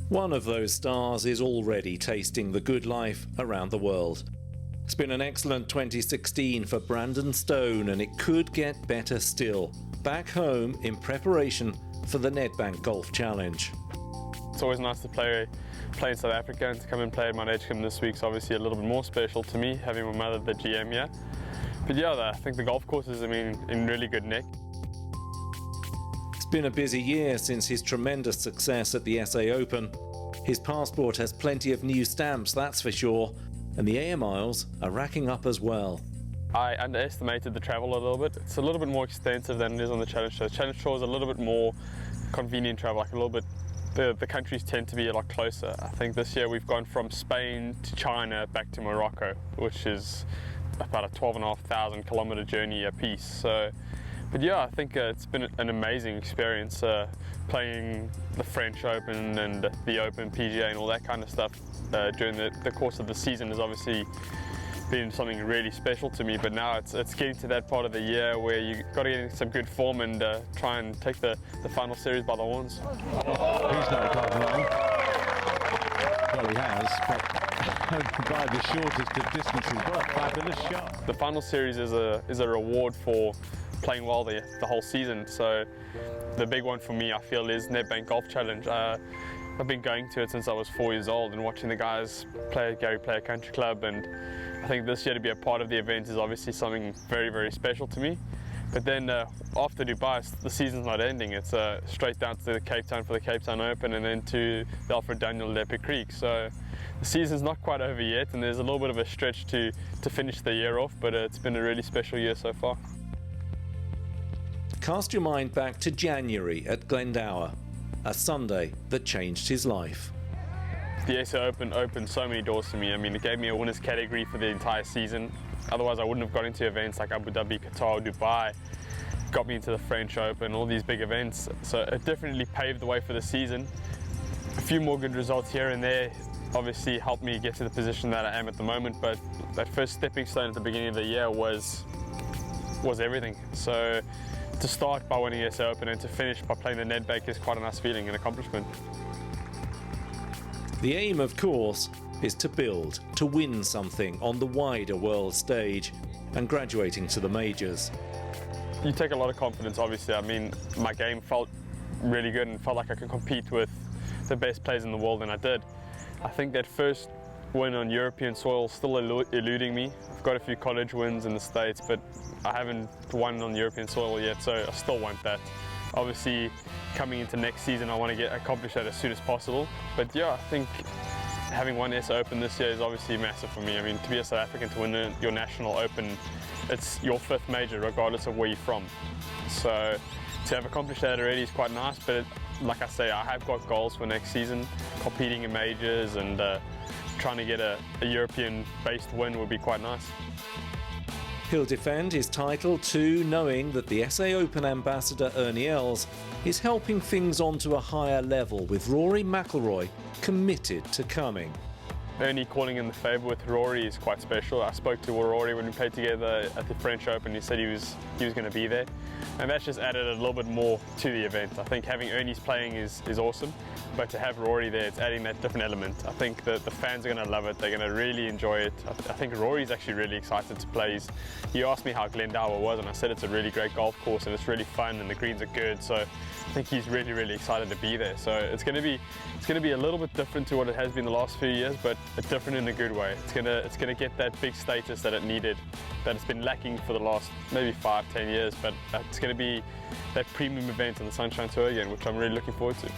One of those stars is already tasting the good life around the world. It's been an excellent 2016 for Brandon Stone, and it could get better still. Back home in preparation for the Nedbank Golf Challenge. It's always nice to play in South Africa, and to come and play at Mount Edgecombe this week's obviously a little bit more special to me, having my mother the GM here. But yeah, I think the golf course is in really good nick. It's been a busy year since his tremendous success at the SA Open. His passport has plenty of new stamps, that's for sure, and the air miles are racking up as well. I underestimated the travel a little bit. It's a little bit more extensive than it is on the Challenge Tour. Challenge Tour is a little bit more convenient travel, like a little bit. The countries tend to be a lot closer. I think this year we've gone from Spain to China back to Morocco, which is about a 12,500 kilometer journey a piece. So, but yeah, I think it's been an amazing experience playing the French Open and the Open PGA and all that kind of stuff during the course of the season has obviously been something really special to me. But now it's getting to that part of the year where you got to get in some good form and try and take the final series by the horns. He's not gone long. Well, he has, but by the shortest of distances. What a fabulous shot. The final series is a reward for playing well the whole season. So the big one for me, I feel, is Nedbank Golf Challenge. I've been going to it since I was 4 years old and watching the guys play at Gary Player Country Club, and I think this year to be a part of the event is obviously something very, very special to me. But then after Dubai, the season's not ending. It's straight down to Cape Town for the Cape Town Open and then to the Alfred Daniel Leopard Creek. So the season's not quite over yet, and there's a little bit of a stretch to finish the year off, but it's been a really special year so far. Cast your mind back to January at Glendower, a Sunday that changed his life. The SA Open opened so many doors to me. I mean, it gave me a winners category for the entire season. Otherwise, I wouldn't have got into events like Abu Dhabi, Qatar, Dubai. Got me into the French Open, all these big events. So it definitely paved the way for the season. A few more good results here and there obviously helped me get to the position that I am at the moment. But that first stepping stone at the beginning of the year was everything. So to start by winning the SA Open and to finish by playing the Nedbank is quite a nice feeling and accomplishment. The aim, of course, is to build, to win something on the wider world stage and graduating to the majors. You take a lot of confidence, obviously. I mean, my game felt really good and felt like I could compete with the best players in the world, and I did. I think that first win on European soil is still eluding me. I've got a few college wins in the States, but I haven't won on European soil yet, so I still want that. Obviously, coming into next season, I want to accomplish that as soon as possible. But yeah, I think having won SA Open this year is obviously massive for me. I mean, to be a South African to win your national Open, it's your fifth major regardless of where you're from. So to have accomplished that already is quite nice, but like I say, I have got goals for next season, competing in majors and trying to get a European-based win would be quite nice. He'll defend his title too, knowing that the SA Open ambassador Ernie is helping things onto a higher level, with Rory McIlroy committed to coming. Ernie calling in the favour with Rory is quite special. I spoke to Rory when we played together at the French Open. He said he was going to be there, and that's just added a little bit more to the event. I think having Ernie's playing is awesome, but to have Rory there, it's adding that different element. I think that the fans are going to love it. They're going to really enjoy it. I think Rory's actually really excited to play. He asked me how Glendower was, and I said it's a really great golf course and it's really fun and the greens are good. So I think he's really, really excited to be there. So it's going to be a little bit different to what it has been the last few years, but different in a good way. It's going to get that big status that it needed, that it's been lacking for the last maybe 5-10 years. But it's going to be that premium event on the Sunshine Tour again, which I'm really looking forward to.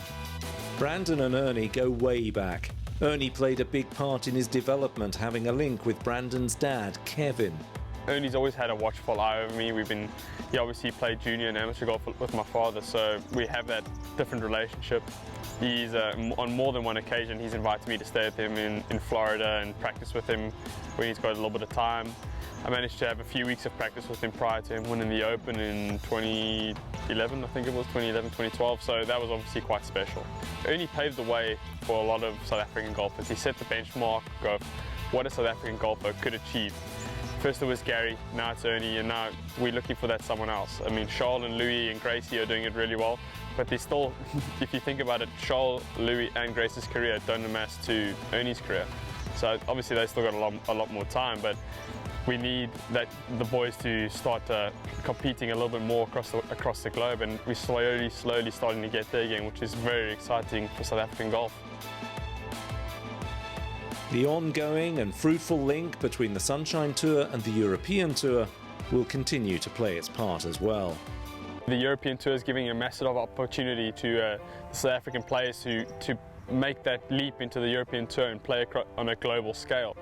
Brandon and Ernie go way back. Ernie played a big part in his development, having a link with Brandon's dad, Kevin. Ernie's always had a watchful eye over me. He obviously played junior and amateur golf with my father, so we have that different relationship. He's on more than one occasion he's invited me to stay with him in Florida and practice with him when he's got a little bit of time. I managed to have a few weeks of practice with him prior to him winning the Open in 2011, I think it was 2011, 2012, so that was obviously quite special. Ernie paved the way for a lot of South African golfers. He set the benchmark of what a South African golfer could achieve. First it was Gary, now it's Ernie, and now we're looking for that someone else. I mean, Charles and Louis and Gracie are doing it really well, but they still, if you think about it, Charles, Louis and Gracie's career don't amass to Ernie's career. So obviously they still got a lot more time, but we need the boys to start competing a little bit more across the globe, and we're slowly starting to get there again, which is very exciting for South African golf. The ongoing and fruitful link between the Sunshine Tour and the European Tour will continue to play its part as well. The European Tour is giving a massive opportunity to South African players to make that leap into the European Tour and play on a global scale.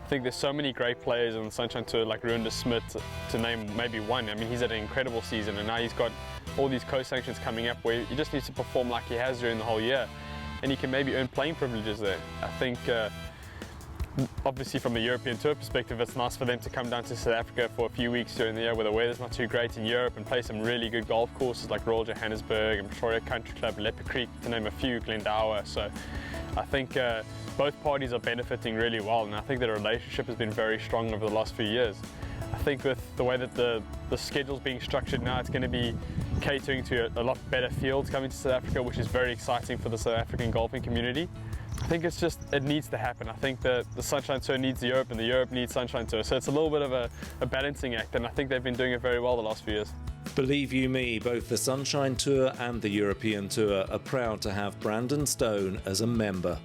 I think there's so many great players on the Sunshine Tour, like Rory Smith, to name maybe one. I mean, he's had an incredible season, and now he's got all these co-sanctions coming up where he just needs to perform like he has during the whole year, and he can maybe earn playing privileges there. I think obviously from the European Tour perspective, it's nice for them to come down to South Africa for a few weeks during the year where the weather's not too great in Europe, and play some really good golf courses like Royal Johannesburg and Pretoria Country Club, Leopard Creek, to name a few, Glendower. So I think both parties are benefiting really well, and I think the relationship has been very strong over the last few years. I think with the way that the schedule's being structured now, it's going to be catering to a lot better fields coming to South Africa, which is very exciting for the South African golfing community. I think it needs to happen. I think the Sunshine Tour needs Europe, and the Europe needs Sunshine Tour. So it's a little bit of a balancing act, and I think they've been doing it very well the last few years. Believe you me, both the Sunshine Tour and the European Tour are proud to have Brandon Stone as a member.